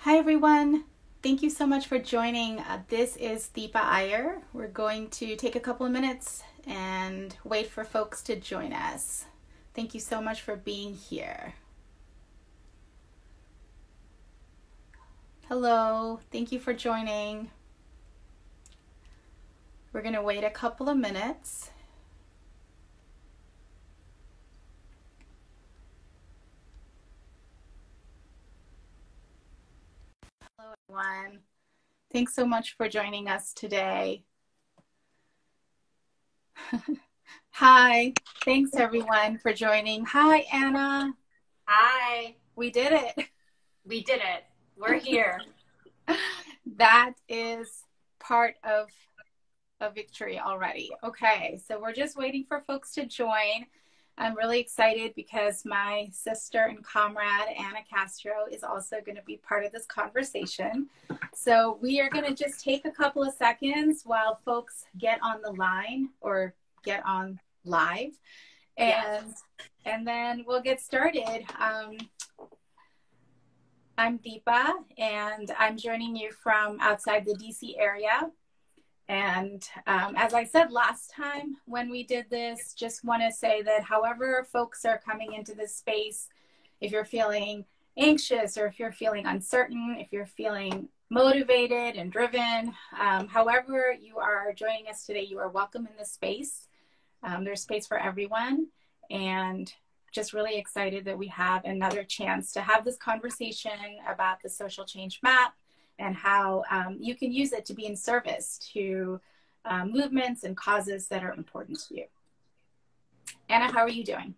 Hi everyone. Thank you so much for joining. This is Deepa Iyer. We're going to take a couple of minutes and wait for folks to join us. Thank you so much for being here. Hello. Thank you for joining. We're going to wait a couple of minutes. Hello everyone. Thanks so much for joining us today. Hi. Thanks everyone for joining. Hi Anna. Hi. We did it. We did it. We're here. That is part of a victory already. Okay, so we're just waiting for folks to join. I'm really excited because my sister and comrade, Anna Castro, is also going to be part of this conversation. So we are going to just take a couple of seconds while folks get on the line or get on live. And then we'll get started. I'm Deepa, and I'm joining you from outside the DC area. And as I said last time when we did this, just want to say that however folks are coming into this space, if you're feeling anxious or if you're feeling uncertain, if you're feeling motivated and driven, however you are joining us today, you are welcome in this space. There's space for everyone, and just really excited that we have another chance to have this conversation about the social change map and how you can use it to be in service to movements and causes that are important to you. Anna, how are you doing?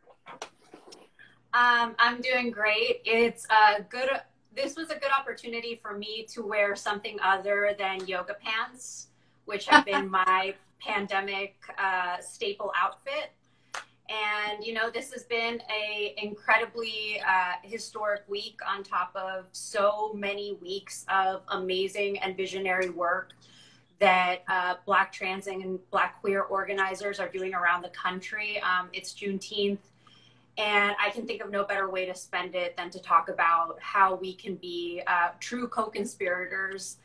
I'm doing great. This was a good opportunity for me to wear something other than yoga pants, which have been my pandemic staple outfit. And, you know, this has been a incredibly historic week on top of so many weeks of amazing and visionary work that Black trans and Black queer organizers are doing around the country. It's Juneteenth, and I can think of no better way to spend it than to talk about how we can be true co-conspirators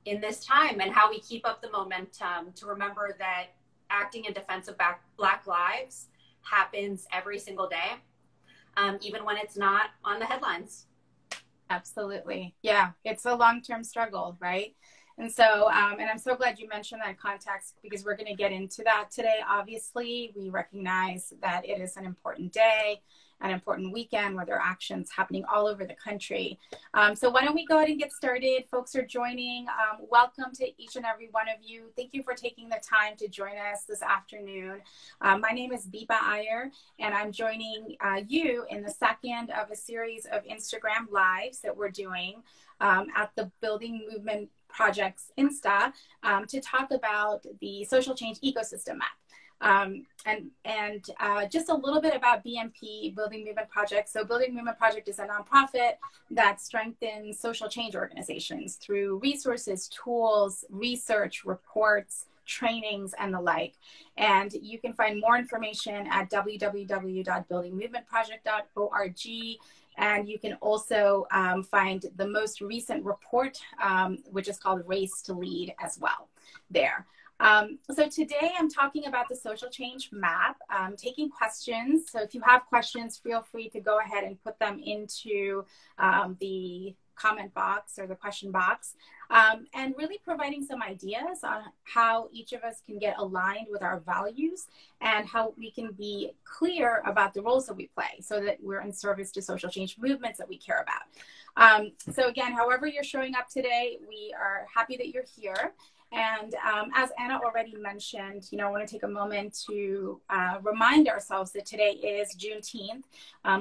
in this time, and how we keep up the momentum to remember that acting in defense of Black lives happens every single day, even when it's not on the headlines. Absolutely. Yeah, it's a long-term struggle, right? And so, and I'm so glad you mentioned that context, because we're going to get into that today. Obviously, we recognize that it is an important day, an important weekend where there are actions happening all over the country. So why don't we go ahead and get started? Folks are joining. Welcome to each and every one of you. Thank you for taking the time to join us this afternoon. My name is Deepa Iyer, and I'm joining you in the second of a series of Instagram lives that we're doing at the Building Movement Project's Insta to talk about the social change ecosystem map. And just a little bit about BMP, Building Movement Project. So Building Movement Project is a nonprofit that strengthens social change organizations through resources, tools, research, reports, trainings, and the like. And you can find more information at www.buildingmovementproject.org. And you can also find the most recent report, which is called Race to Lead as well there. So today I'm talking about the social change map, taking questions. So if you have questions, feel free to go ahead and put them into the comment box or the question box, and really providing some ideas on how each of us can get aligned with our values and how we can be clear about the roles that we play so that we're in service to social change movements that we care about. So again, however you're showing up today, we are happy that you're here. And as Anna already mentioned, you know, I want to take a moment to remind ourselves that today is Juneteenth,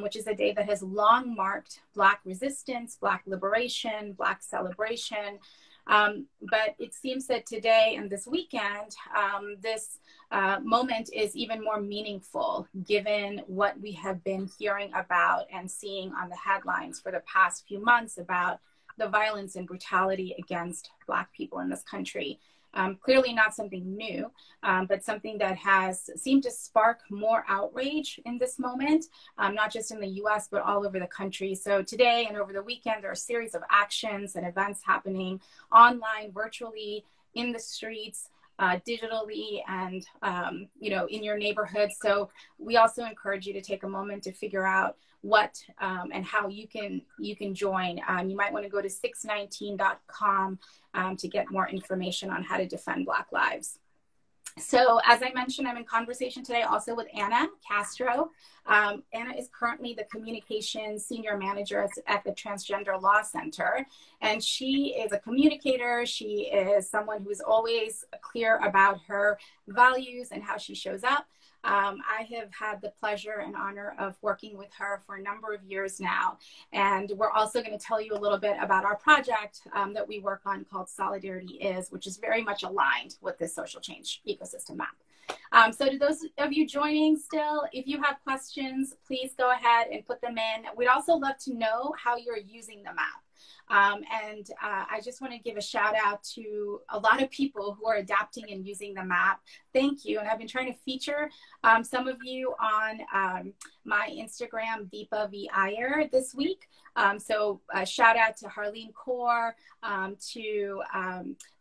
which is a day that has long marked Black resistance, Black liberation, Black celebration. But it seems that today and this weekend, this moment is even more meaningful given what we have been hearing about and seeing on the headlines for the past few months about the violence and brutality against Black people in this country. Clearly not something new, but something that has seemed to spark more outrage in this moment, not just in the US, but all over the country. So today and over the weekend, there are a series of actions and events happening online, virtually, in the streets, digitally, and in your neighborhood. So we also encourage you to take a moment to figure out what and how you can join. You might want to go to 619.com to get more information on how to defend Black lives. So as I mentioned, I'm in conversation today also with Anna Castro. Anna is currently the communications senior manager at the Transgender Law Center. And she is a communicator. She is someone who is always clear about her values and how she shows up. I have had the pleasure and honor of working with her for a number of years now. And we're also going to tell you a little bit about our project that we work on called SolidarityIs, which is very much aligned with this social change ecosystem map. So to those of you joining still, if you have questions, please go ahead and put them in. We'd also love to know how you're using the map. I just want to give a shout out to a lot of people who are adapting and using the map. Thank you. And I've been trying to feature some of you on my Instagram, Deepa Iyer, this week. So a shout out to Harleen Kaur, to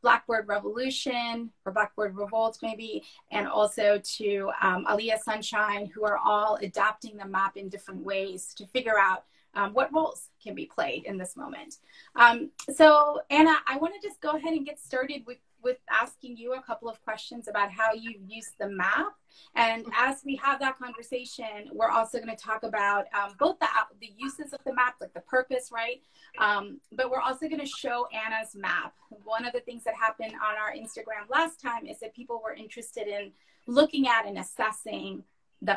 Blackbird Revolution, or Blackbird Revolt maybe, and also to Aliyah Sunshine, who are all adapting the map in different ways to figure out what roles can be played in this moment. So Anna, I want to just go ahead and get started with asking you a couple of questions about how you use the map. And as we have that conversation, we're also going to talk about both the uses of the map, like the purpose, right? But we're also going to show Anna's map. One of the things that happened on our Instagram last time is that people were interested in looking at and assessing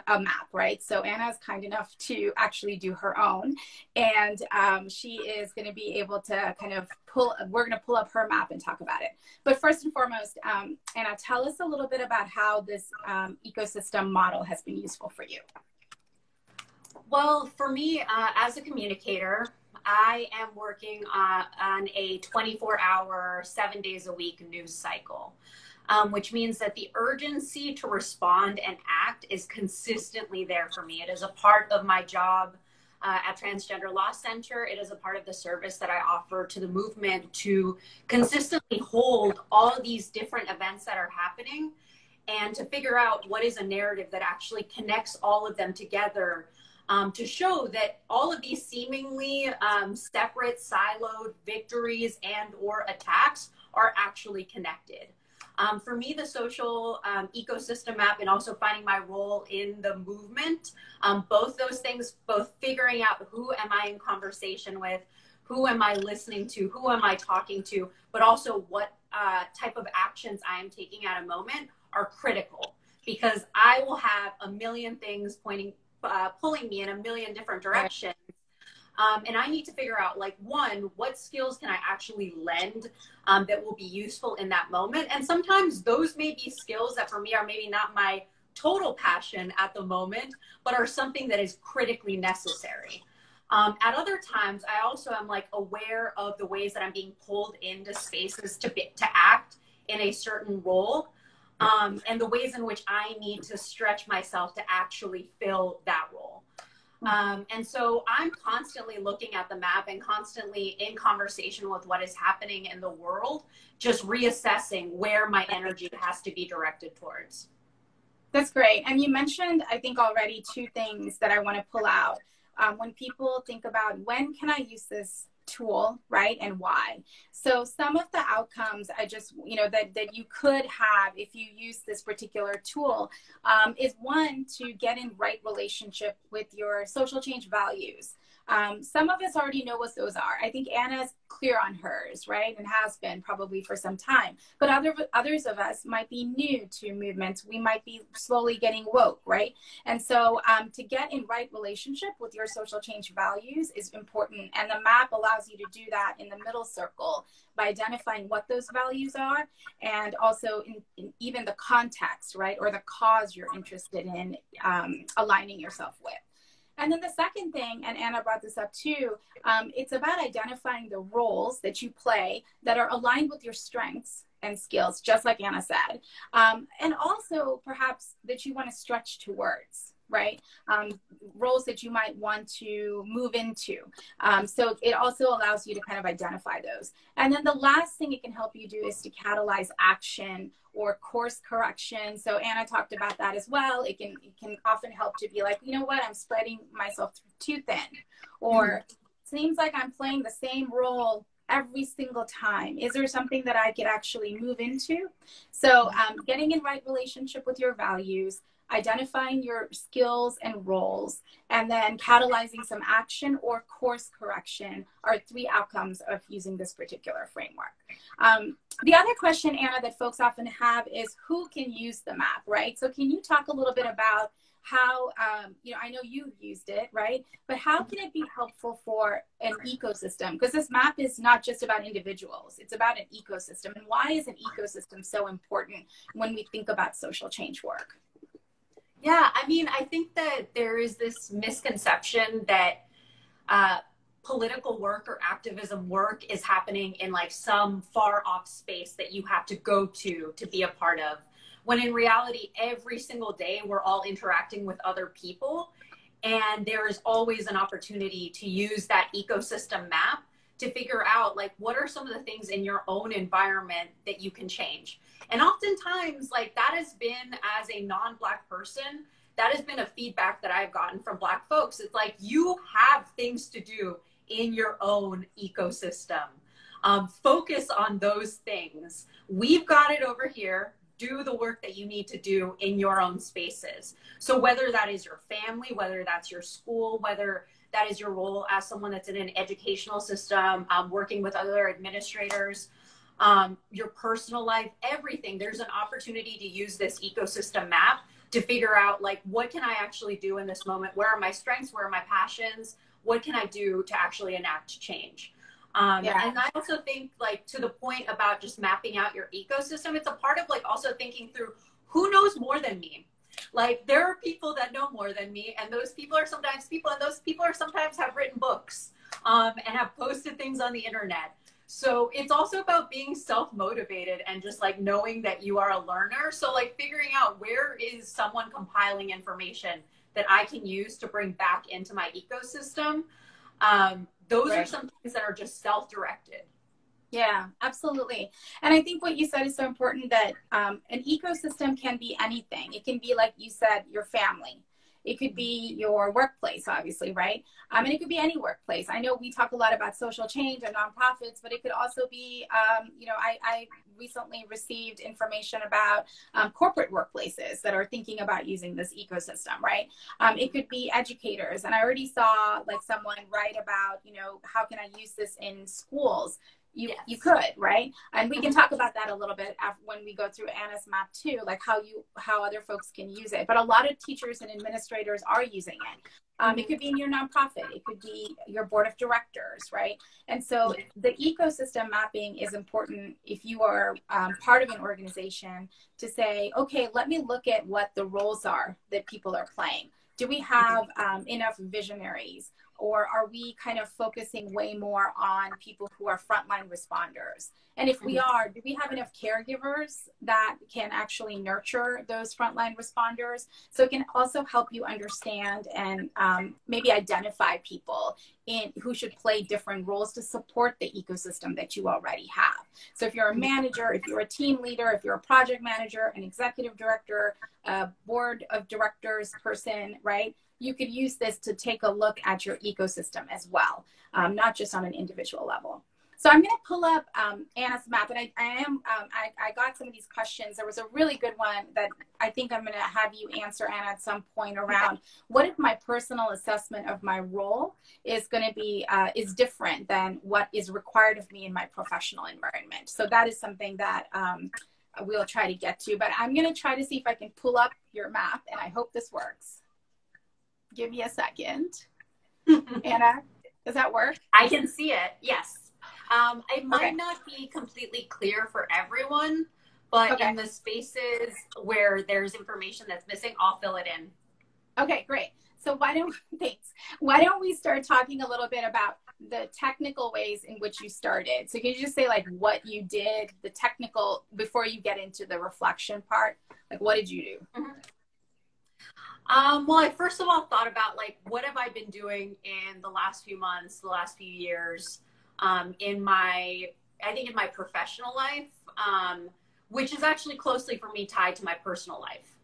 a map, right? So Anna is kind enough to actually do her own, and she is going to be able to kind of we're going to pull up her map and talk about it. But first and foremost, Anna, tell us a little bit about how this ecosystem model has been useful for you. Well, for me, as a communicator, I am working on a 24-hour, 7 days a week news cycle. Which means that the urgency to respond and act is consistently there for me. It is a part of my job at Transgender Law Center. It is a part of the service that I offer to the movement to consistently hold all these different events that are happening and to figure out what is a narrative that actually connects all of them together, to show that all of these seemingly separate, siloed victories and or attacks are actually connected. For me, the social ecosystem map and also finding my role in the movement, both those things, both figuring out who am I in conversation with, who am I listening to, who am I talking to, but also what type of actions I am taking at a moment are critical, because I will have a million things pulling me in a million different directions. And I need to figure out, like, one, what skills can I actually lend that will be useful in that moment? And sometimes those may be skills that for me are maybe not my total passion at the moment, but are something that is critically necessary. At other times, I also am like aware of the ways that I'm being pulled into spaces to act in a certain role, and the ways in which I need to stretch myself to actually fill that role. And so I'm constantly looking at the map and constantly in conversation with what is happening in the world, just reassessing where my energy has to be directed towards. That's great. And you mentioned, I think already, two things that I want to pull out. When people think about when can I use this tool, right, and why. So some of the outcomes I just, that you could have if you use this particular tool is, one, to get in right relationship with your social change values. Some of us already know what those are. I think Anna's clear on hers, right? And has been probably for some time. But others of us might be new to movements. We might be slowly getting woke, right? And so to get in right relationship with your social change values is important. And the map allows you to do that in the middle circle by identifying what those values are, and also in even the context, right? Or the cause you're interested in aligning yourself with. And then the second thing, and Anna brought this up too, it's about identifying the roles that you play that are aligned with your strengths and skills, just like Anna said. And also perhaps that you want to stretch towards, right? Roles that you might want to move into. So it also allows you to kind of identify those. And then the last thing it can help you do is to catalyze action or course correction. So Anna talked about that as well. It can often help to be like, you know what, I'm spreading myself too thin, or seems like I'm playing the same role every single time. Is there something that I could actually move into? So getting in right relationship with your values, identifying your skills and roles, and then catalyzing some action or course correction are 3 outcomes of using this particular framework. The other question, Anna, that folks often have is who can use the map, right? So can you talk a little bit about how, I know you used it, right? But how can it be helpful for an ecosystem? Because this map is not just about individuals, it's about an ecosystem. And why is an ecosystem so important when we think about social change work? Yeah, I mean, I think that there is this misconception that political work or activism work is happening in like some far off space that you have to go to be a part of. When in reality, every single day we're all interacting with other people, and there is always an opportunity to use that ecosystem map to figure out like what are some of the things in your own environment that you can change. And oftentimes, like that has been, as a non-Black person, that has been a feedback that I've gotten from Black folks. It's like, you have things to do in your own ecosystem. Focus on those things. We've got it over here. Do the work that you need to do in your own spaces. So whether that is your family, whether that's your school, whether that is your role as someone that's in an educational system, working with other administrators, your personal life, everything, there's an opportunity to use this ecosystem map to figure out like, what can I actually do in this moment? Where are my strengths? Where are my passions? What can I do to actually enact change? And I also think, like, to the point about just mapping out your ecosystem, it's a part of like also thinking through who knows more than me. Like, there are people that know more than me, and those people are sometimes people, and those people are sometimes have written books and have posted things on the internet. So it's also about being self-motivated and just like knowing that you are a learner. So like figuring out where is someone compiling information that I can use to bring back into my ecosystem. Those are some things that are just self-directed. Yeah, absolutely. And I think what you said is so important, that an ecosystem can be anything. It can be, like you said, your family. It could be your workplace, obviously, right? And it could be any workplace. I know we talk a lot about social change and nonprofits, but it could also be, I recently received information about corporate workplaces that are thinking about using this ecosystem, right? It could be educators. And I already saw like someone write about, how can I use this in schools? You could, right? And we can talk about that a little bit when we go through Anna's map too, like how other folks can use it. But a lot of teachers and administrators are using it. It could be in your nonprofit. It could be your board of directors, right? And so the ecosystem mapping is important if you are part of an organization to say, okay, let me look at what the roles are that people are playing. Do we have enough visionaries? Or are we kind of focusing way more on people who are frontline responders? And if we are, do we have enough caregivers that can actually nurture those frontline responders? So it can also help you understand and maybe identify people who should play different roles to support the ecosystem that you already have. So if you're a manager, if you're a team leader, if you're a project manager, an executive director, a board of directors person, right? You could use this to take a look at your ecosystem as well, not just on an individual level. So I'm going to pull up Anna's map, and I got some of these questions. There was a really good one that I think I'm going to have you answer, Anna, at some point around what if my personal assessment of my role is going to be is different than what is required of me in my professional environment. So that is something that we'll try to get to, but I'm going to try to see if I can pull up your map, and I hope this works. Give me a second. Anna, does that work? I can see it, yes. It might not be completely clear for everyone, but in the spaces where there's information that's missing, I'll fill it in. Okay, great. So thanks. Why don't we start talking a little bit about the technical ways in which you started? So can you just say like what you did, the technical, before you get into the reflection part? Like, what did you do? Well, I first of all thought about like, what have I been doing in the last few months, the last few years, in my professional life, which is actually closely for me tied to my personal life.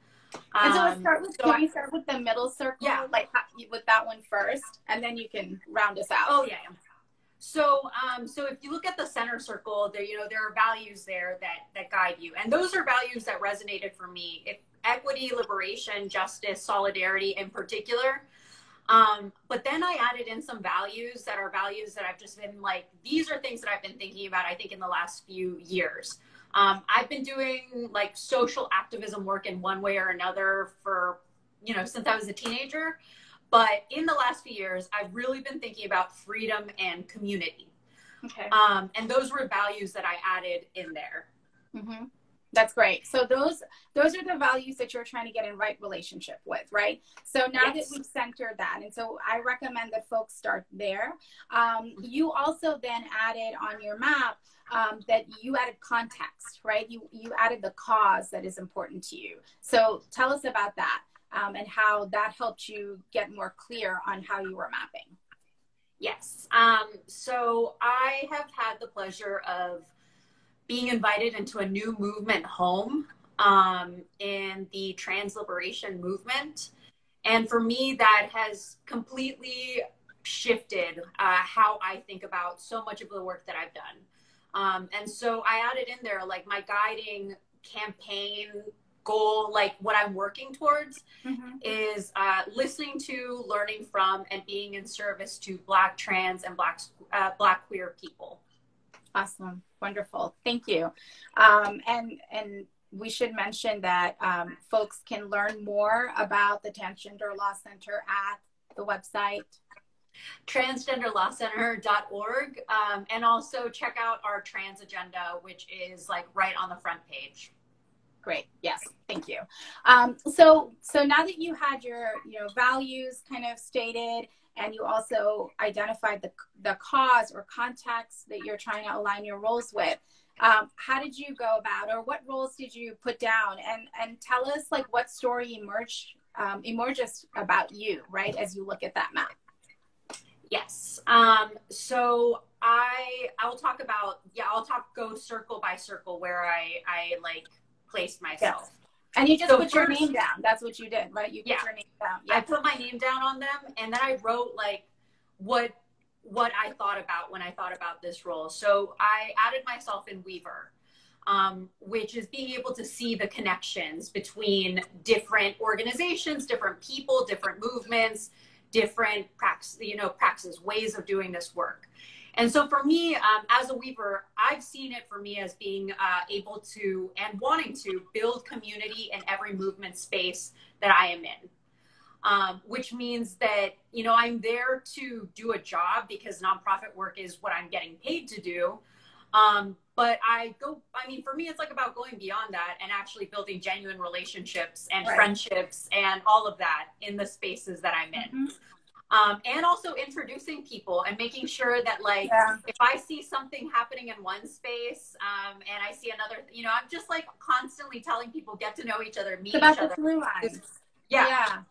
And so can we start with the middle circle? Yeah. Like with that one first, and then you can round us out. Oh yeah. So if you look at the center circle, there are values there that guide you, and those are values that resonated for me. Equity, liberation, justice, solidarity in particular. But then I added in some values that I've just been like, these are things that I've been thinking about, I think, in the last few years. I've been doing like social activism work in one way or another for, since I was a teenager. But in the last few years, I've really been thinking about freedom and community. Okay. And those were values that I added in there. Mm-hmm. That's great. So those are the values that you're trying to get in right relationship with, right? So now that we've centered that, and so I recommend that folks start there. You also then added on your map that you added context, right? You added the cause that is important to you. So tell us about that and how that helped you get more clear on how you were mapping. Yes. So I have had the pleasure of being invited into a new movement home in the trans liberation movement. And for me, that has completely shifted how I think about so much of the work that I've done. And so I added in there, like my guiding campaign goal, like what I'm working towards is listening to, learning from, and being in service to Black, trans, and Black queer people. Awesome. Wonderful. Thank you. And we should mention that folks can learn more about the Transgender Law Center at the website transgenderlawcenter.org, and also check out our trans agenda, which is like right on the front page. Great. Yes. Thank you. So now that you had your values kind of stated, and you also identified the cause or context that you're trying to align your roles with, how did you go about, or what roles did you put down? And tell us like what story emerges about you, right, as you look at that map. Yes. So I will talk about, go circle by circle where I like placed myself. Yes. And you just put your name down. That's what you did, right? You put your name down. Yeah. I put my name down on them, and then I wrote like what I thought about when I thought about this role. So I added myself in Weaver, which is being able to see the connections between different organizations, different people, different movements, different praxis, ways of doing this work. And so for me, as a Weaver, I've seen it for me as being able to and wanting to build community in every movement space that I am in, which means that, I'm there to do a job because nonprofit work is what I'm getting paid to do. But for me, it's like about going beyond that and actually building genuine relationships and friendships and all of that in the spaces that I'm in. And also introducing people and making sure that if I see something happening in one space and I see another, I'm just like constantly telling people, get to know each other, meet each other. It's about the through lines. Yeah.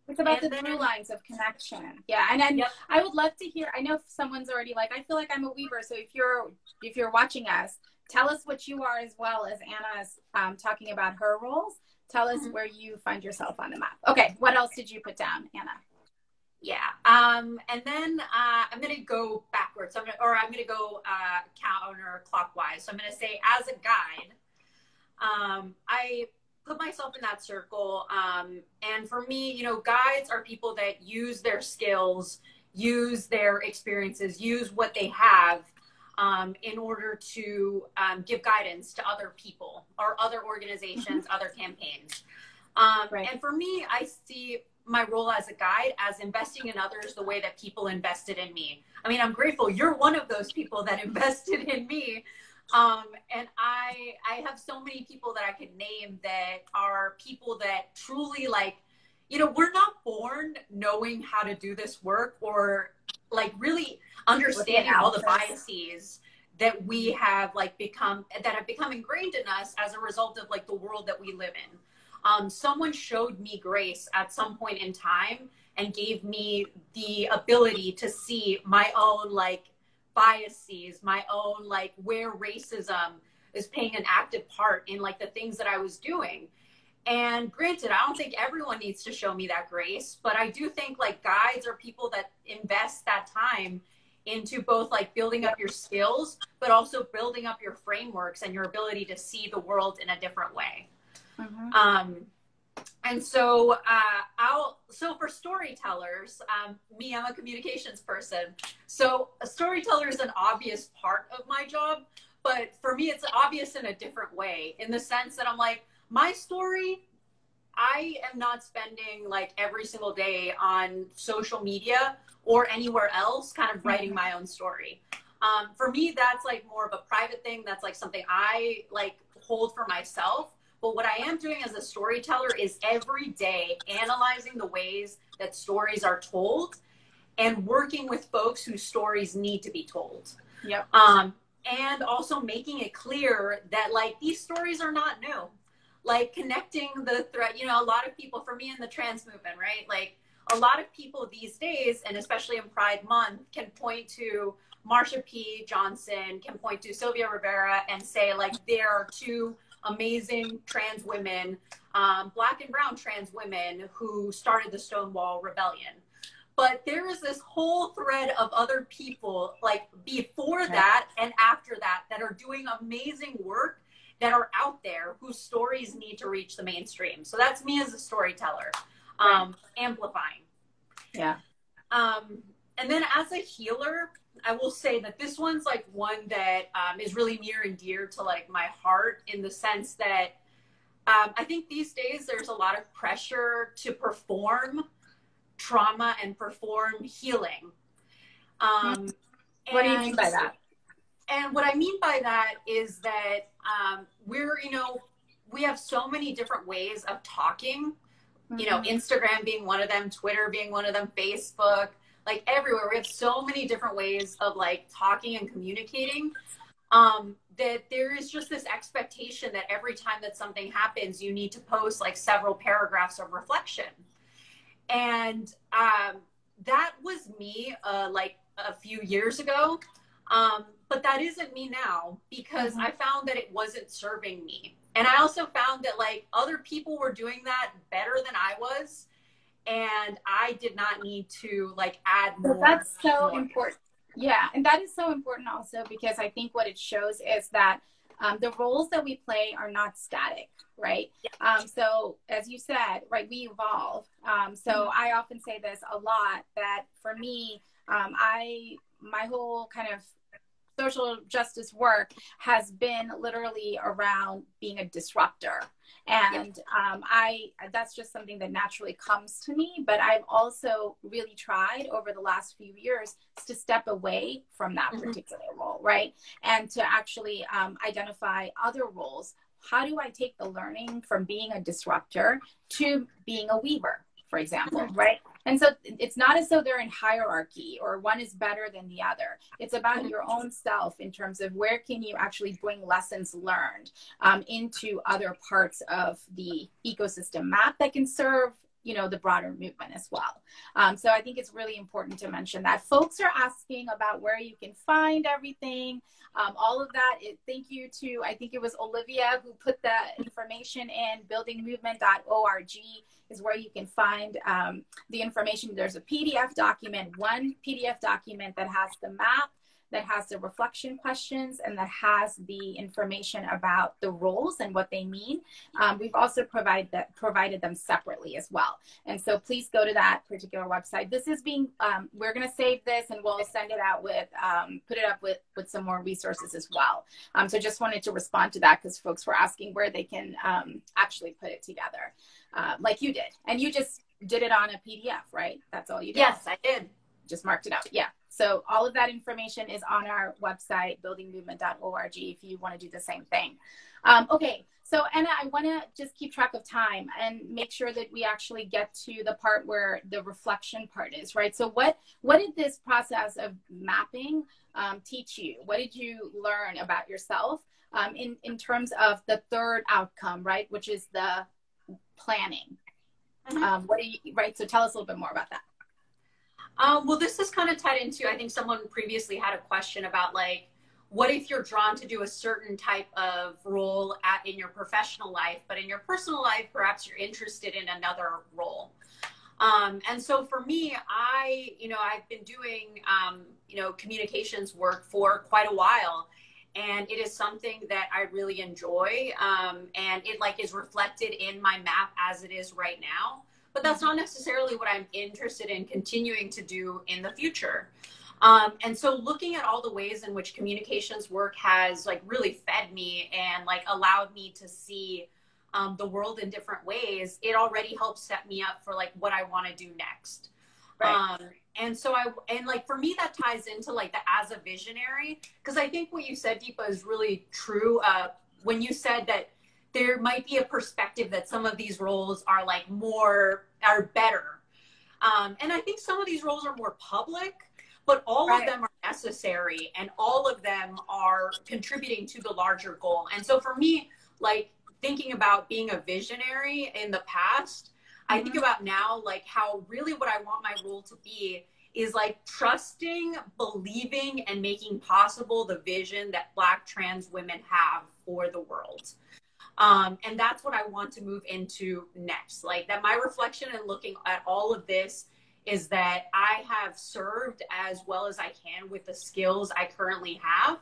It's about the through lines of connection. Yeah. And then I would love to hear, I know if someone's already like, I feel like I'm a Weaver. So if you're watching us, tell us what you are, as well as Anna's talking about her roles. Tell us where you find yourself on the map. Okay. What else did you put down, Anna? Yeah. And then I'm going to go backwards. I'm going to go counterclockwise. So I'm going to say, as a guide, I put myself in that circle. And for me, guides are people that use their skills, use their experiences, use what they have in order to give guidance to other people or other organizations, other campaigns. And for me, I see my role as a guide as investing in others the way that people invested in me. I mean, I'm grateful you're one of those people that invested in me. And I have so many people that I could name that are people that truly you know, we're not born knowing how to do this work or like really understanding all the biases that we have like become ingrained in us as a result of like the world that we live in. Someone showed me grace at some point in time and gave me the ability to see my own like biases, my own like where racism is playing an active part in like the things that I was doing. And granted, I don't think everyone needs to show me that grace, but I do think like guides or people that invest that time into both like building up your skills, but also building up your frameworks and your ability to see the world in a different way. Mm-hmm. And so, so for storytellers, me, I'm a communications person. So a storyteller is an obvious part of my job, but for me, it's obvious in a different way, in the sense that I'm like, my story, I am not spending like every single day on social media or anywhere else kind of writing my own story. For me, that's like more of a private thing. That's like something I like hold for myself. But what I am doing as a storyteller is every day analyzing the ways that stories are told and working with folks whose stories need to be told. Yep. And also making it clear that like these stories are not new. Like connecting the thread, you know, a lot of people, for me in the trans movement, right? Like a lot of people these days, and especially in Pride Month, can point to Marsha P. Johnson, can point to Sylvia Rivera and say like there are two amazing trans women, Black and brown trans women who started the Stonewall Rebellion. But there is this whole thread of other people like before that and after that that are doing amazing work that are out there whose stories need to reach the mainstream. So that's me as a storyteller, amplifying. Yeah. And then as a healer, I will say that this one's like one that is really near and dear to like my heart, in the sense that I think these days there's a lot of pressure to perform trauma and perform healing. What do you mean by that? And what I mean by that is that we have so many different ways of talking, you know, Instagram being one of them, Twitter being one of them, Facebook, like everywhere. We have so many different ways of like talking and communicating, that there is just this expectation that every time that something happens, you need to post like several paragraphs of reflection. And that was me like a few years ago. But that isn't me now, because I found that it wasn't serving me. And I also found that like other people were doing that better than I was. And I did not need to like add more. So that's so important. Yeah. And that is so important also, because I think what it shows is that the roles that we play are not static, right? Yeah. So as you said, right, we evolve. So I often say this a lot, that for me, my whole kind of social justice work has been literally around being a disruptor. And that's just something that naturally comes to me. But I've also really tried over the last few years to step away from that particular role, right? And to actually identify other roles. How do I take the learning from being a disruptor to being a weaver, for example, right? And so it's not as though they're in hierarchy or one is better than the other. It's about your own self in terms of where can you actually bring lessons learned into other parts of the ecosystem map that can serve, you know, the broader movement as well. So I think it's really important to mention that. Folks are asking about where you can find everything. All of that, thank you to, I think it was Olivia who put the information in. buildingmovement.org is where you can find the information. There's a PDF document, one PDF document that has the map, that has the reflection questions, and that has the information about the roles and what they mean. We've also provided them separately as well. And so please go to that particular website. This is being, we're gonna save this and we'll send it out with, put it up with some more resources as well. So just wanted to respond to that, because folks were asking where they can actually put it together, like you did. And you just did it on a PDF, right? That's all you did? Yes, I did. just marked it out. Yeah. So all of that information is on our website, buildingmovement.org, if you want to do the same thing. Okay. So Anna, I want to just keep track of time and make sure that we actually get to the part where the reflection part is, right? So what did this process of mapping teach you? What did you learn about yourself in terms of the third outcome, right? Which is the planning. Right? So tell us a little bit more about that. Well, this is kind of tied into, I think someone previously had a question about like, what if you're drawn to do a certain type of role in your professional life, but in your personal life, perhaps you're interested in another role. And so for me, I've been doing, communications work for quite a while, and it is something that I really enjoy. And it like is reflected in my map as it is right now, but that's not necessarily what I'm interested in continuing to do in the future. And so looking at all the ways in which communications work has like really fed me and like allowed me to see the world in different ways, it already helps set me up for like what I want to do next. Right. And so for me, that ties into like the as a visionary, because I think what you said, Deepa, is really true. When you said that there might be a perspective that some of these roles are like are better. And I think some of these roles are more public, but all of them are necessary and all of them are contributing to the larger goal. And so for me, like thinking about being a visionary in the past, I think about now, like how really what I want my role to be is like trusting, believing, and making possible the vision that Black trans women have for the world. And that's what I want to move into next. Like that my reflection and looking at all of this is that I have served as well as I can with the skills I currently have,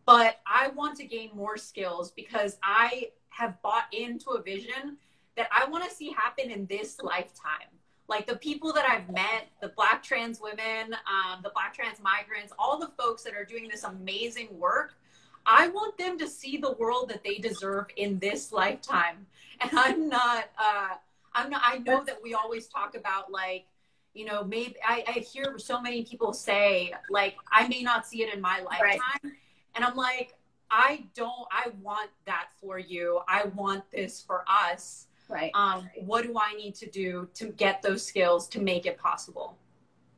but I want to gain more skills because I have bought into a vision that I want to see happen in this lifetime. Like the people that I've met, the Black trans women, the Black trans migrants, all the folks that are doing this amazing work, I want them to see the world that they deserve in this lifetime. And I know that we always talk about like, maybe I hear so many people say like, I may not see it in my lifetime. Right. And I'm like, I want that for you. I want this for us. Right. What do I need to do to get those skills to make it possible?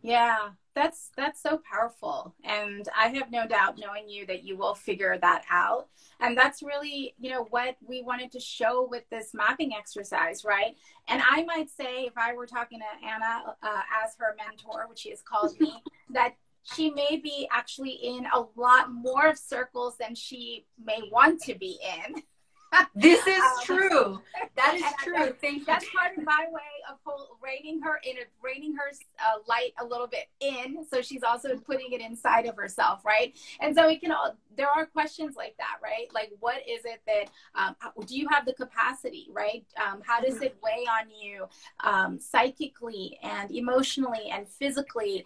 Yeah, that's so powerful. And I have no doubt, knowing you, that you will figure that out. And that's really, what we wanted to show with this mapping exercise, right? And I might say, if I were talking to Anna as her mentor, which she has called me, that she may be actually in a lot more circles than she may want to be in. This is true. That is true. Thank you. That's part of my way of reining her light a little bit in. So she's also putting it inside of herself, right? And so there are questions like that, right? Like, what is it that, do you have the capacity, right? How does it weigh on you psychically and emotionally and physically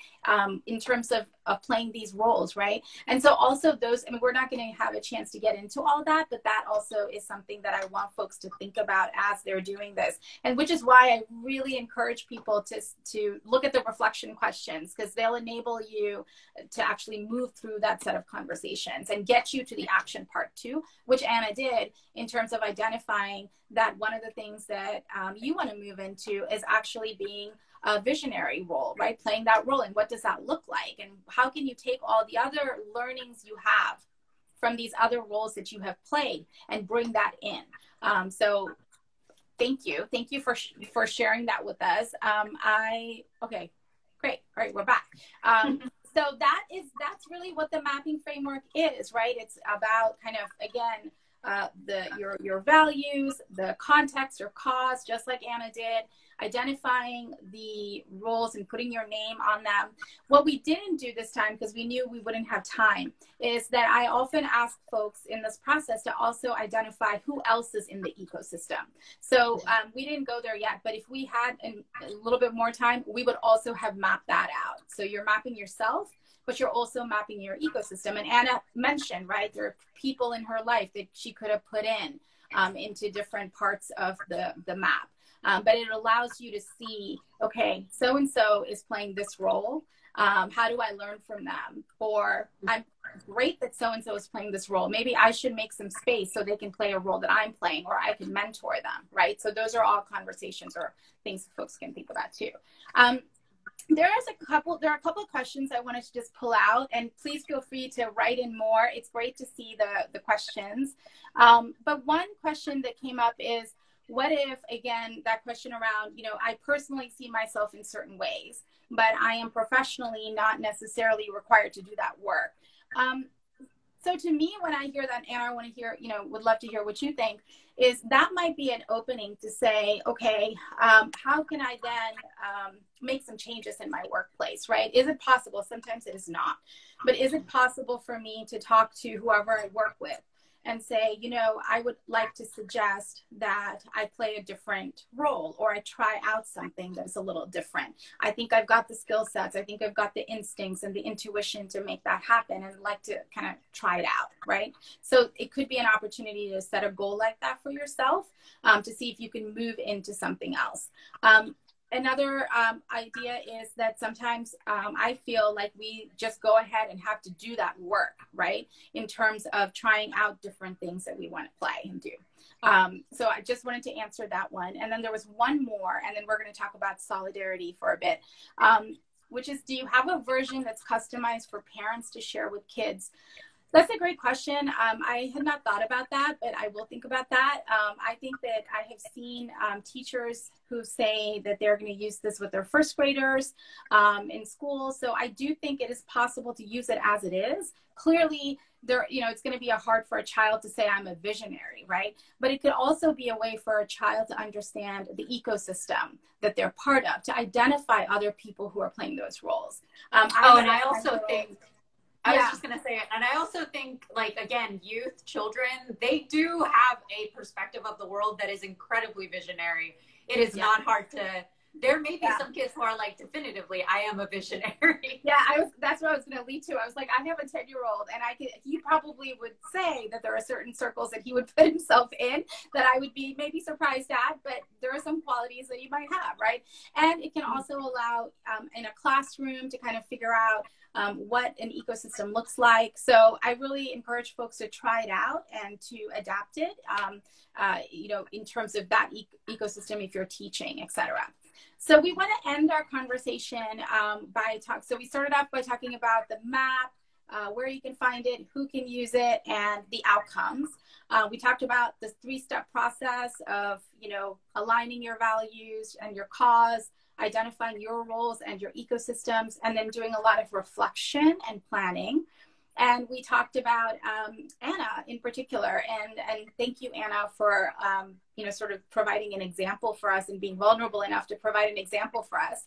in terms of playing these roles, right? And so also those, we're not going to have a chance to get into all that, but that also is something that I want folks to think about as they're doing this. And which is why I really encourage people to look at the reflection questions, because they'll enable you to actually move through that set of conversations and get you to the action part too, which Anna did in terms of identifying that one of the things that you want to move into is actually being a visionary role, right? Playing that role. And what does that look like? And how can you take all the other learnings you have from these other roles that you have played and bring that in? So thank you. Thank you for sharing that with us. Okay, great. All right, we're back. So that's really what the mapping framework is, right? It's about kind of, again, your values, the context or cause, just like Anna did, identifying the roles and putting your name on them. What we didn't do this time, because we knew we wouldn't have time, is that I often ask folks in this process to also identify who else is in the ecosystem. So we didn't go there yet, but if we had a little bit more time, we would also have mapped that out. So you're mapping yourself, but you're also mapping your ecosystem. And Anna mentioned, right, there are people in her life that she could have put into different parts of the map. but it allows you to see, okay, so-and-so is playing this role. How do I learn from them? Or I'm great that so-and-so is playing this role. Maybe I should make some space so they can play a role that I'm playing, or I can mentor them, right? So those are all conversations or things folks can think about too. There are a couple of questions I wanted to just pull out, and please feel free to write in more. It's great to see the questions. But one question that came up is, what if, again, that question around, I personally see myself in certain ways, but I am professionally not necessarily required to do that work. So to me, when I hear that, Anna, I want to hear, would love to hear what you think, is that might be an opening to say, okay, how can I then make some changes in my workplace, right? Is it possible? Sometimes it is not, but is it possible for me to talk to whoever I work with and say, I would like to suggest that I play a different role, or I try out something that's a little different. I think I've got the skill sets. I think I've got the instincts and the intuition to make that happen, and like to kind of try it out, right? So it could be an opportunity to set a goal like that for yourself, to see if you can move into something else. Another idea is that sometimes I feel like we just go ahead and have to do that work, right? In terms of trying out different things that we want to play and do. So I just wanted to answer that one. And then there was one more, and then we're going to talk about solidarity for a bit, which is, do you have a version that's customized for parents to share with kids? That's a great question. I had not thought about that, but I will think about that. I think that I have seen teachers who say that they're going to use this with their first graders in school. So I do think it is possible to use it as it is. Clearly, it's going to be hard for a child to say I'm a visionary, right? But it could also be a way for a child to understand the ecosystem that they're part of, to identify other people who are playing those roles. I was just going to say it. And I also think, like, again, youth, children, they do have a perspective of the world that is incredibly visionary. It is not hard to, there may be some kids who are like, definitively, I am a visionary. That's what I was going to lead to. I was like, I have a 10-year-old, and he probably would say that there are certain circles that he would put himself in that I would be maybe surprised at, but there are some qualities that he might have, right? And it can also allow in a classroom to kind of figure out what an ecosystem looks like. So I really encourage folks to try it out and to adapt it, in terms of that ecosystem if you're teaching, etc. So we want to end our conversation so we started off by talking about the map, where you can find it, who can use it, and the outcomes. We talked about the 3-step process of, aligning your values and your cause, identifying your roles and your ecosystems, and then doing a lot of reflection and planning. And we talked about Anna in particular, and thank you, Anna, for sort of providing an example for us and being vulnerable enough to provide an example for us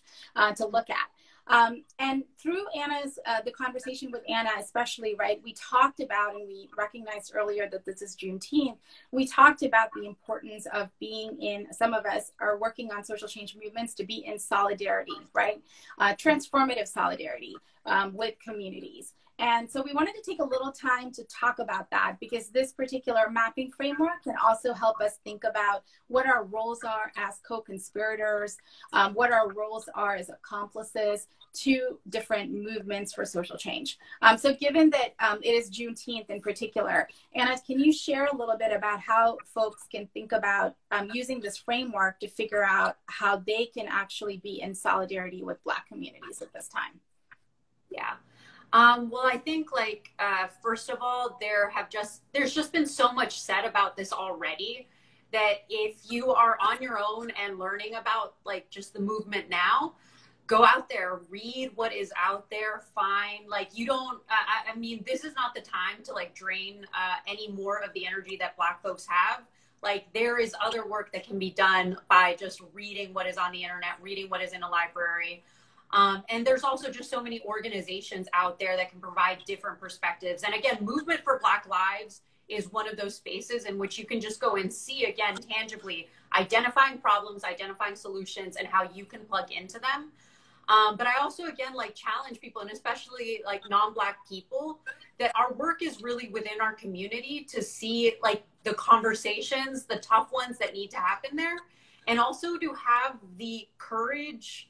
to look at. And through the conversation with Anna especially, right, we talked about, and we recognized earlier that this is Juneteenth, we talked about the importance of being in, some of us are working on social change movements, to be in solidarity, right? Transformative solidarity with communities. And so we wanted to take a little time to talk about that, because this particular mapping framework can also help us think about what our roles are as co-conspirators, what our roles are as accomplices to different movements for social change. So given that it is Juneteenth in particular, Anna, can you share a little bit about how folks can think about using this framework to figure out how they can actually be in solidarity with Black communities at this time? Yeah. Well, I think, first of all, there's just been so much said about this already, that if you are on your own and learning about just the movement now, go out there, read what is out there, find, I mean, this is not the time to drain any more of the energy that Black folks have. There is other work that can be done by just reading what is on the internet, reading what is in a library. And there's also just so many organizations out there that can provide different perspectives. And again, Movement for Black Lives is one of those spaces in which you can just go and see, again, tangibly, identifying problems, identifying solutions, and how you can plug into them. But I also, again, challenge people, and especially non-Black people, that our work is really within our community, to see the conversations, the tough ones that need to happen there, and also to have the courage,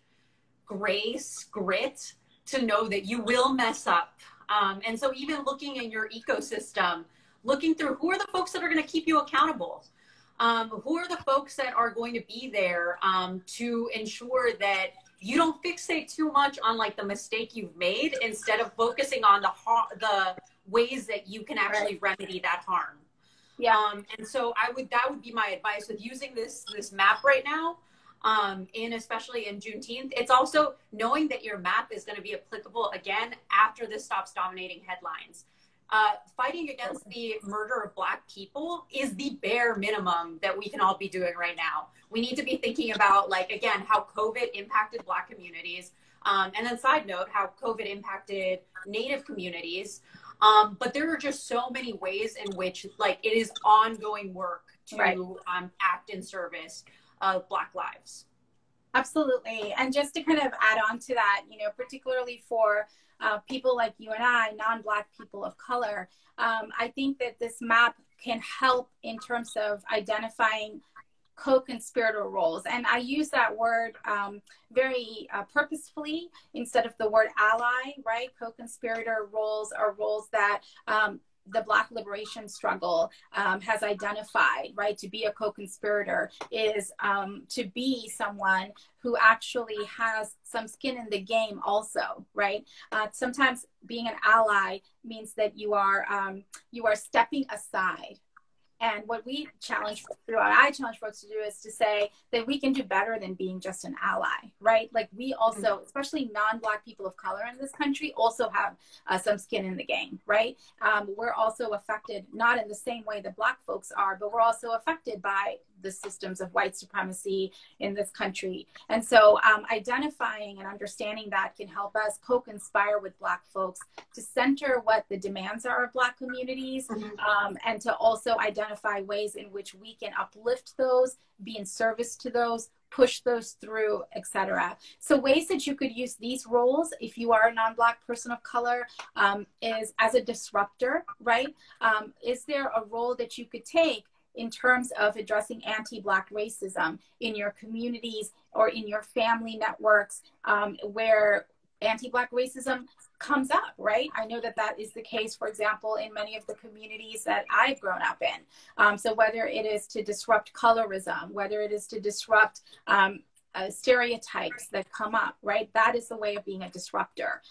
grace, grit to know that you will mess up. And so even looking in your ecosystem, looking through who are the folks that are going to keep you accountable? Who are the folks that are going to be there to ensure that you don't fixate too much on like the mistake you've made instead of focusing on the ways that you can actually remedy that harm. Yeah. And so that would be my advice with using this map right now, especially in Juneteenth. It's also knowing that your map is going to be applicable again after this stops dominating headlines. Fighting against the murder of Black people is the bare minimum that we can all be doing right now. We need to be thinking about, like, again, how COVID impacted Black communities. And then side note, how COVID impacted Native communities. But there are just so many ways in which, like, it is ongoing work to act in service of Black lives. Absolutely. And just to kind of add on to that, you know, particularly for people like you and I, non-Black people of color, I think that this map can help in terms of identifying co-conspirator roles. And I use that word very purposefully instead of the word ally, right? Co-conspirator roles are roles that the Black liberation struggle has identified, right? To be a co-conspirator is to be someone who actually has some skin in the game also, right? Sometimes being an ally means that you are stepping aside. And what I challenge folks to do is to say that we can do better than being just an ally, right? Like we also, especially non-Black people of color in this country, also have some skin in the game, right? We're also affected, not in the same way that Black folks are, but we're also affected by the systems of white supremacy in this country. And so identifying and understanding that can help us co-conspire with Black folks to center what the demands are of Black communities, and to also identify ways in which we can uplift those, be in service to those, push those through, etc. So ways that you could use these roles if you are a non-Black person of color is as a disruptor, right? Is there a role that you could take in terms of addressing anti-Black racism in your communities or in your family networks where anti-Black racism comes up, right? I know that that is the case, for example, in many of the communities that I've grown up in. So whether it is to disrupt colorism, whether it is to disrupt stereotypes that come up, right? That is the way of being a disruptor.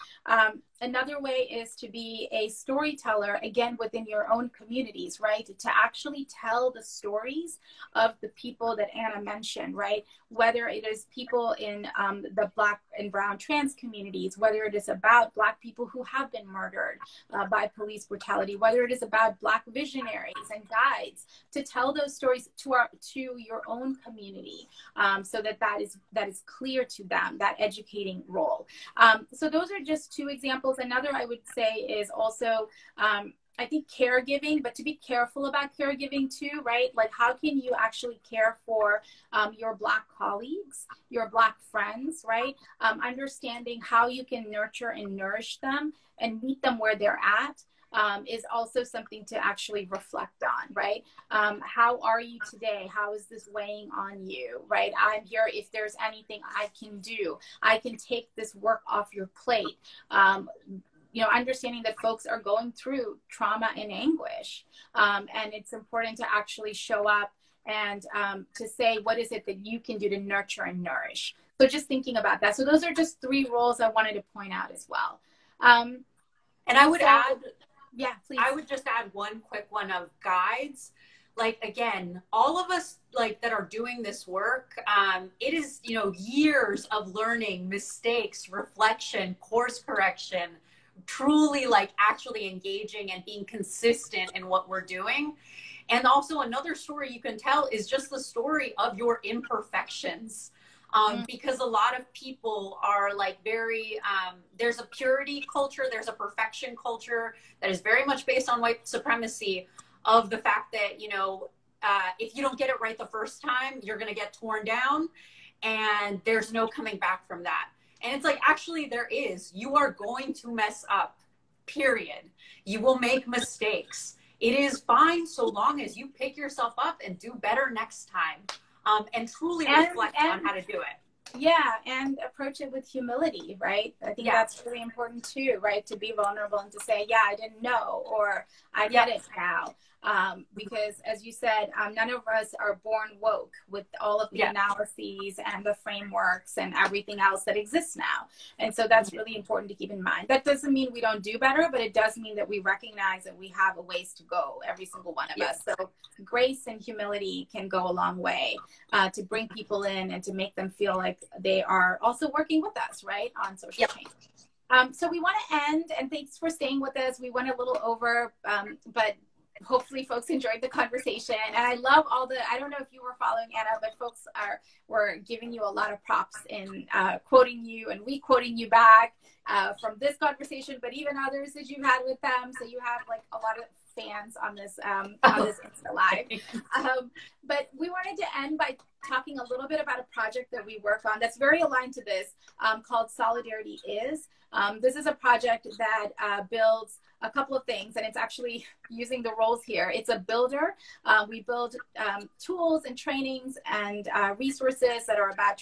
Another way is to be a storyteller, again, within your own communities, right? To actually tell the stories of the people that Anna mentioned, right? Whether it is people in the Black and brown trans communities, whether it is about Black people who have been murdered by police brutality, whether it is about Black visionaries and guides, to tell those stories to your own community, so that is clear to them, that educating role. So those are just two examples. Another I would say is also, I think, caregiving, but to be careful about caregiving too, right? Like how can you actually care for your Black colleagues, your Black friends, right? Understanding how you can nurture and nourish them and meet them where they're at. Is also something to actually reflect on, right? How are you today? How is this weighing on you, right? I'm here if there's anything I can do. I can take this work off your plate. You know, understanding that folks are going through trauma and anguish. And it's important to actually show up and to say, what is it that you can do to nurture and nourish? So just thinking about that. So those are just three roles I wanted to point out as well. And I would add, yeah, please. I would just add one quick one of guides. Like, again, all of us like that are doing this work, it is, you know, years of learning, mistakes, reflection, course correction, truly like actually engaging and being consistent in what we're doing. And also another story you can tell is just the story of your imperfections. Because a lot of people are like very, there's a purity culture, there's a perfection culture that is very much based on white supremacy, of the fact that, you know, if you don't get it right the first time, you're going to get torn down and there's no coming back from that. And it's like, actually there is. You are going to mess up, period. You will make mistakes. It is fine so long as you pick yourself up and do better next time. and truly reflect on how to do it. Yeah, and approach it with humility, right? I think that's really important too, right? To be vulnerable and to say, yeah, I didn't know, or I get it now. Because as you said, none of us are born woke with all of the analyses and the frameworks and everything else that exists now. And so that's really important to keep in mind. That doesn't mean we don't do better, but it does mean that we recognize that we have a ways to go, every single one of us. So grace and humility can go a long way to bring people in and to make them feel like they are also working with us, right, on social change. So we want to end, and thanks for staying with us. We went a little over, but hopefully folks enjoyed the conversation. And I love all the, I don't know if you were following Anna, but folks were giving you a lot of props in quoting you and re-quoting you back from this conversation, but even others that you've had with them. So you have like a lot of fans on this Insta Live. But we wanted to end by talking a little bit about a project that we work on that's very aligned to this, called SolidarityIs. This is a project that builds a couple of things, and it's actually using the roles here. It's a builder. We build tools and trainings and resources that are about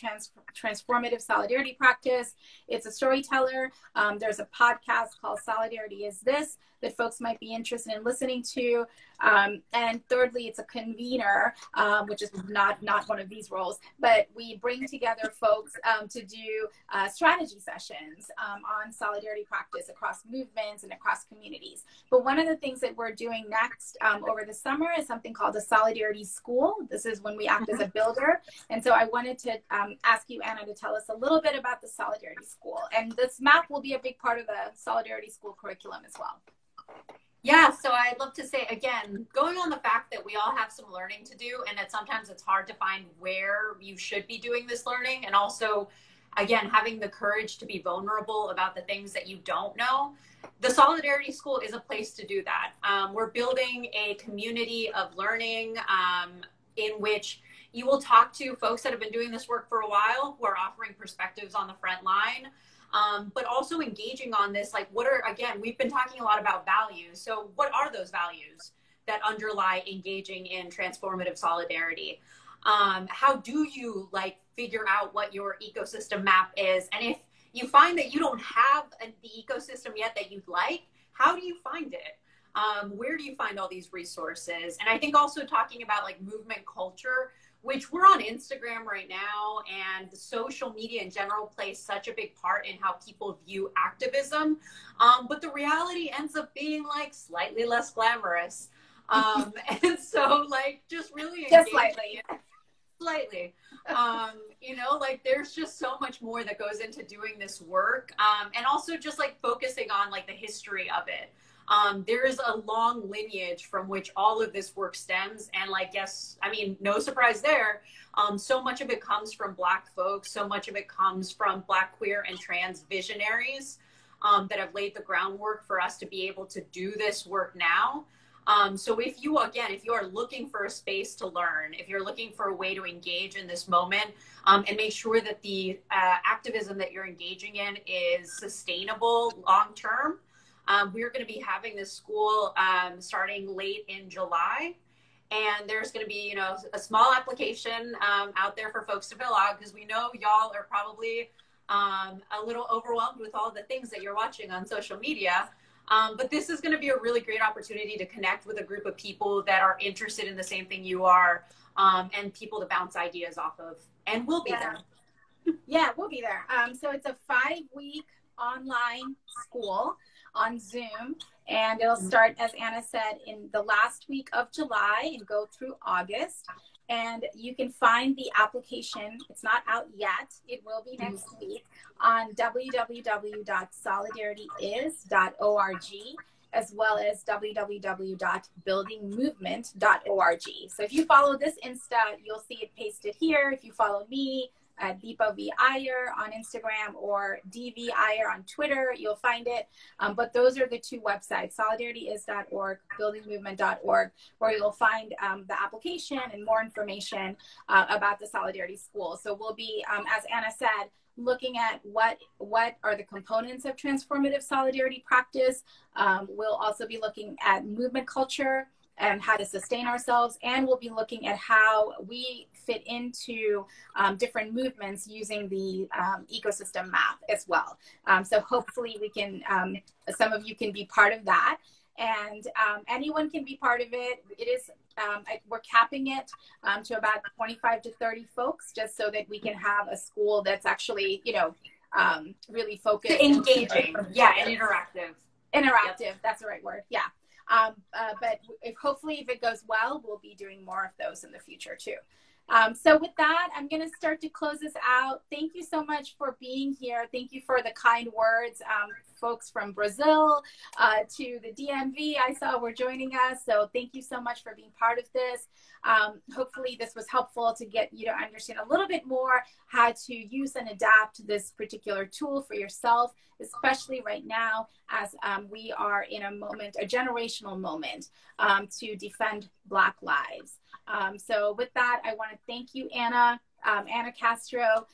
transformative solidarity practice. It's a storyteller. There's a podcast called Solidarity Is This that folks might be interested in listening to. And thirdly, it's a convener, which is not one of these roles, but we bring together folks to do strategy sessions on solidarity practice across movements and across communities. But one of the things that we're doing next over the summer is something called the Solidarity School. This is when we act as a builder. And so I wanted to ask you, Anna, to tell us a little bit about the Solidarity School. And this map will be a big part of the Solidarity School curriculum as well. Yeah, so I'd love to say, again, going on the fact that we all have some learning to do, and that sometimes it's hard to find where you should be doing this learning, and also, again, having the courage to be vulnerable about the things that you don't know. The Solidarity School is a place to do that. We're building a community of learning in which you will talk to folks that have been doing this work for a while, who are offering perspectives on the front line. But also engaging on this, like again, we've been talking a lot about values. So what are those values that underlie engaging in transformative solidarity? How do you figure out what your ecosystem map is? And if you find that you don't have the ecosystem yet that you'd like, how do you find it? Where do you find all these resources? And I think also talking about movement culture, which we're on Instagram right now, and the social media in general plays such a big part in how people view activism. But the reality ends up being slightly less glamorous. And so just really engaging. Just slightly. There's just so much more that goes into doing this work. And also just focusing on the history of it. There is a long lineage from which all of this work stems. And no surprise there. So much of it comes from Black folks. So much of it comes from Black, queer, and trans visionaries that have laid the groundwork for us to be able to do this work now. So if you are looking for a space to learn, if you're looking for a way to engage in this moment, and make sure that the activism that you're engaging in is sustainable long-term, we're going to be having this school starting late in July, and there's going to be, a small application out there for folks to fill out, because we know y'all are probably a little overwhelmed with all the things that you're watching on social media. But this is going to be a really great opportunity to connect with a group of people that are interested in the same thing you are, and people to bounce ideas off of. And we'll be there. Yeah, we'll be there. So it's a 5-week online school on Zoom, and it'll start, as Anna said, in the last week of July and go through August. And you can find the application. It's not out yet. It will be next week on www.solidarityis.org, as well as www.buildingmovement.org. So if you follow this Insta, you'll see it pasted here. If you follow me, Deepa V. Iyer on Instagram, or DV Iyer on Twitter, you'll find it. But those are the two websites, solidarityis.org, buildingmovement.org, where you'll find the application and more information about the Solidarity School. So we'll be, as Anna said, looking at what are the components of transformative solidarity practice. We'll also be looking at movement culture, and how to sustain ourselves. And we'll be looking at how we fit into different movements using the ecosystem map as well. So hopefully we can, some of you can be part of that. And anyone can be part of it. It is, we're capping it to about 25 to 30 folks, just so that we can have a school that's actually, you know, really focused. Engaging, yeah, and interactive. Interactive, Yep. That's the right word, yeah. But hopefully if it goes well, we'll be doing more of those in the future too. So with that, I'm going to start to close this out. Thank you so much for being here. Thank you for the kind words. Folks from Brazil to the DMV I saw were joining us. So thank you so much for being part of this. Hopefully this was helpful to get you to understand a little bit more how to use and adapt this particular tool for yourself, especially right now as we are in a moment, a generational moment to defend Black lives. So with that, I want to thank you, Anna Castro,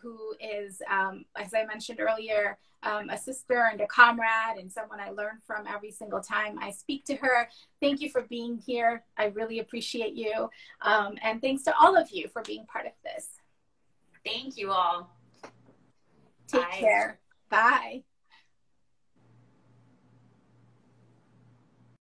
who is, as I mentioned earlier, a sister and a comrade and someone I learn from every single time I speak to her. Thank you for being here. I really appreciate you. And thanks to all of you for being part of this. Thank you all. Take care. Bye.